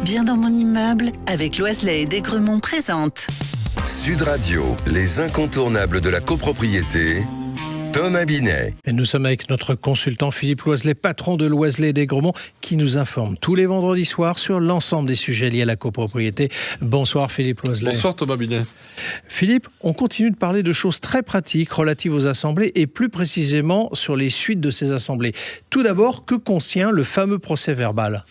Bien dans mon immeuble, avec Loiselet et Desgremont présente. Sud Radio, les incontournables de la copropriété. Thomas Binet. Et nous sommes avec notre consultant Philippe Loiselet, patron de Loiselet et Desgremont, qui nous informe tous les vendredis soirs sur l'ensemble des sujets liés à la copropriété. Bonsoir Philippe Loiselet. Bonsoir Thomas Binet. Philippe, on continue de parler de choses très pratiques relatives aux assemblées et plus précisément sur les suites de ces assemblées. Tout d'abord, que contient le fameux procès-verbal ?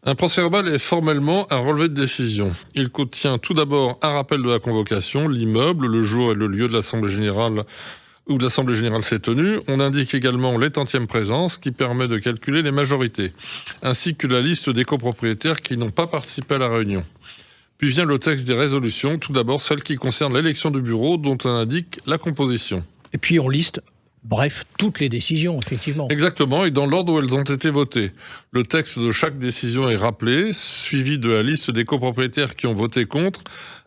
Un procès-verbal est formellement un relevé de décision. Il contient tout d'abord un rappel de la convocation, l'immeuble, le jour et le lieu de l'Assemblée générale où l'Assemblée générale s'est tenue. On indique également les tantièmes présences qui permet de calculer les majorités, ainsi que la liste des copropriétaires qui n'ont pas participé à la réunion. Puis vient le texte des résolutions, tout d'abord celle qui concerne l'élection du bureau dont on indique la composition. Et puis on liste, bref, toutes les décisions, effectivement. Exactement, et dans l'ordre où elles ont été votées. Le texte de chaque décision est rappelé, suivi de la liste des copropriétaires qui ont voté contre,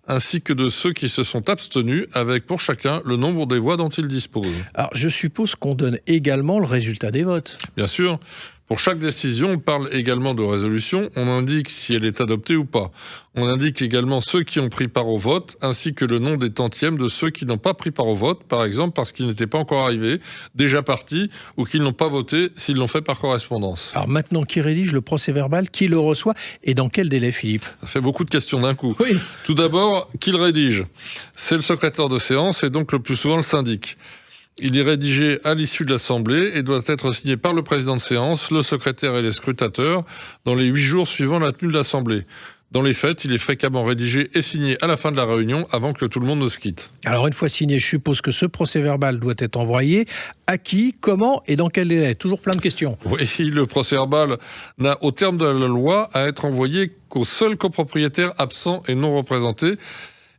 ainsi que de ceux qui se sont abstenus, avec pour chacun le nombre des voix dont ils disposent. Alors, je suppose qu'on donne également le résultat des votes. Bien sûr. Pour chaque décision, on parle également de résolution, on indique si elle est adoptée ou pas. On indique également ceux qui ont pris part au vote, ainsi que le nom des tantièmes de ceux qui n'ont pas pris part au vote, par exemple parce qu'ils n'étaient pas encore arrivés, déjà partis, ou qu'ils n'ont pas voté s'ils l'ont fait par correspondance. Alors maintenant, qui rédige le procès-verbal, qui le reçoit et dans quel délai, Philippe ? Ça fait beaucoup de questions d'un coup. Oui. Tout d'abord, qui le rédige ? C'est le secrétaire de séance et donc le plus souvent le syndic. Il est rédigé à l'issue de l'Assemblée et doit être signé par le président de séance, le secrétaire et les scrutateurs dans les 8 jours suivant la tenue de l'Assemblée. Dans les faits, il est fréquemment rédigé et signé à la fin de la réunion avant que tout le monde ne se quitte. Alors une fois signé, je suppose que ce procès-verbal doit être envoyé à qui, comment et dans quel délai ? Toujours plein de questions. Oui, le procès-verbal n'a au terme de la loi à être envoyé qu'aux seuls copropriétaires absents et non représentés,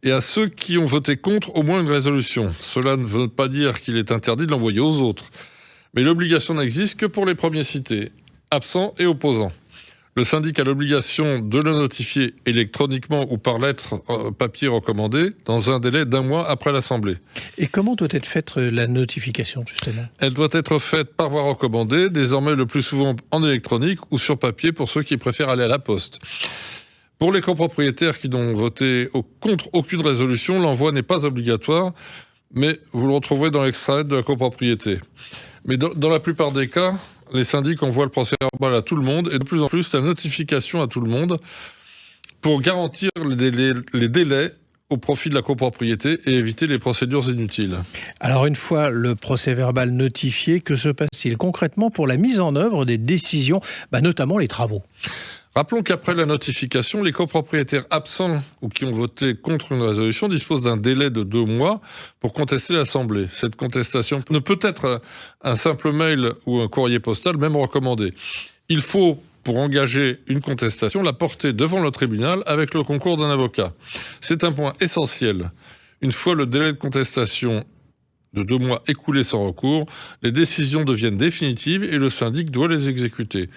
et à ceux qui ont voté contre au moins une résolution. Cela ne veut pas dire qu'il est interdit de l'envoyer aux autres. Mais l'obligation n'existe que pour les premiers cités, absents et opposants. Le syndic a l'obligation de le notifier électroniquement ou par lettre papier recommandée dans un délai d'1 mois après l'Assemblée. Et comment doit être faite la notification, justement ? Elle doit être faite par voie recommandée, désormais le plus souvent en électronique ou sur papier pour ceux qui préfèrent aller à la poste. Pour les copropriétaires qui n'ont voté contre aucune résolution, l'envoi n'est pas obligatoire, mais vous le retrouverez dans l'extrait de la copropriété. Mais dans la plupart des cas, les syndics envoient le procès-verbal à tout le monde et de plus en plus la notification à tout le monde pour garantir les délais au profit de la copropriété et éviter les procédures inutiles. Alors une fois le procès-verbal notifié, que se passe-t-il concrètement pour la mise en œuvre des décisions, notamment les travaux ? Rappelons qu'après la notification, les copropriétaires absents ou qui ont voté contre une résolution disposent d'un délai de 2 mois pour contester l'Assemblée. Cette contestation ne peut être un simple mail ou un courrier postal, même recommandé. Il faut, pour engager une contestation, la porter devant le tribunal avec le concours d'un avocat. C'est un point essentiel. Une fois le délai de contestation de 2 mois écoulé sans recours, les décisions deviennent définitives et le syndic doit les exécuter.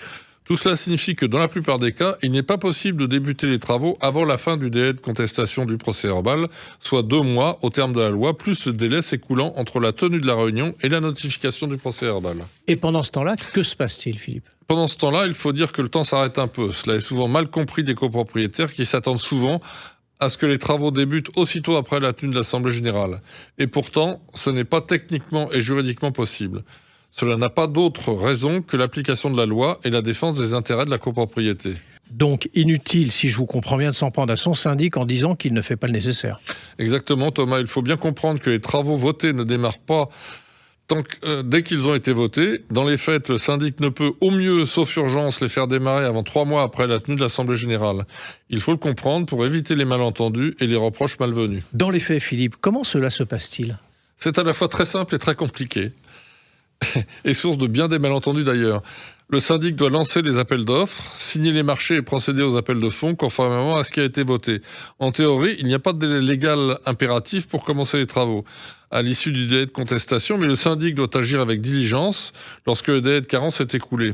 Tout cela signifie que dans la plupart des cas, il n'est pas possible de débuter les travaux avant la fin du délai de contestation du procès-verbal, soit 2 mois au terme de la loi, plus le délai s'écoulant entre la tenue de la réunion et la notification du procès-verbal. Et pendant ce temps-là, que se passe-t-il, Philippe ? Pendant ce temps-là, il faut dire que le temps s'arrête un peu. Cela est souvent mal compris des copropriétaires qui s'attendent souvent à ce que les travaux débutent aussitôt après la tenue de l'Assemblée générale. Et pourtant, ce n'est pas techniquement et juridiquement possible. Cela n'a pas d'autre raison que l'application de la loi et la défense des intérêts de la copropriété. Donc inutile, si je vous comprends bien, de s'en prendre à son syndic en disant qu'il ne fait pas le nécessaire. Exactement Thomas, il faut bien comprendre que les travaux votés ne démarrent pas dès qu'ils ont été votés. Dans les faits, le syndic ne peut au mieux, sauf urgence, les faire démarrer avant 3 mois après la tenue de l'Assemblée générale. Il faut le comprendre pour éviter les malentendus et les reproches malvenus. Dans les faits, Philippe, comment cela se passe-t-il ? C'est à la fois très simple et très compliqué. Et source de bien des malentendus d'ailleurs. Le syndic doit lancer les appels d'offres, signer les marchés et procéder aux appels de fonds conformément à ce qui a été voté. En théorie, il n'y a pas de délai légal impératif pour commencer les travaux à l'issue du délai de contestation, mais le syndic doit agir avec diligence lorsque le délai de carence est écoulé.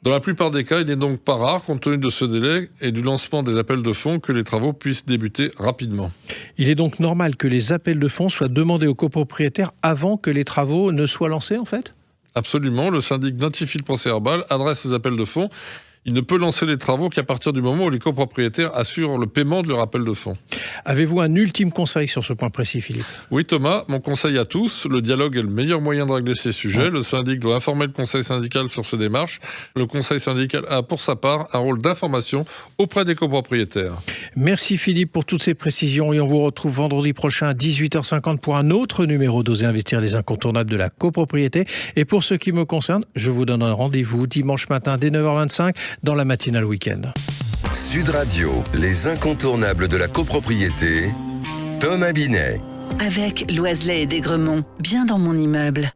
Dans la plupart des cas, il n'est donc pas rare, compte tenu de ce délai et du lancement des appels de fonds, que les travaux puissent débuter rapidement. Il est donc normal que les appels de fonds soient demandés aux copropriétaires avant que les travaux ne soient lancés, en fait ? Absolument, le syndic notifie le procès-verbal, adresse les appels de fonds. Il ne peut lancer les travaux qu'à partir du moment où les copropriétaires assurent le paiement de leur appel de fonds. Avez-vous un ultime conseil sur ce point précis, Philippe ? Oui Thomas, mon conseil à tous, le dialogue est le meilleur moyen de régler ces sujets. Le syndic doit informer le conseil syndical sur ces démarches. Le conseil syndical a pour sa part un rôle d'information auprès des copropriétaires. Merci Philippe pour toutes ces précisions et on vous retrouve vendredi prochain à 18h50 pour un autre numéro d'Oser investir, les incontournables de la copropriété. Et pour ce qui me concerne, je vous donne un rendez-vous dimanche matin dès 9h25 dans la matinale week-end. Sud Radio, les incontournables de la copropriété, Thomas Binet. Avec Loiselet et Desgremont, bien dans mon immeuble.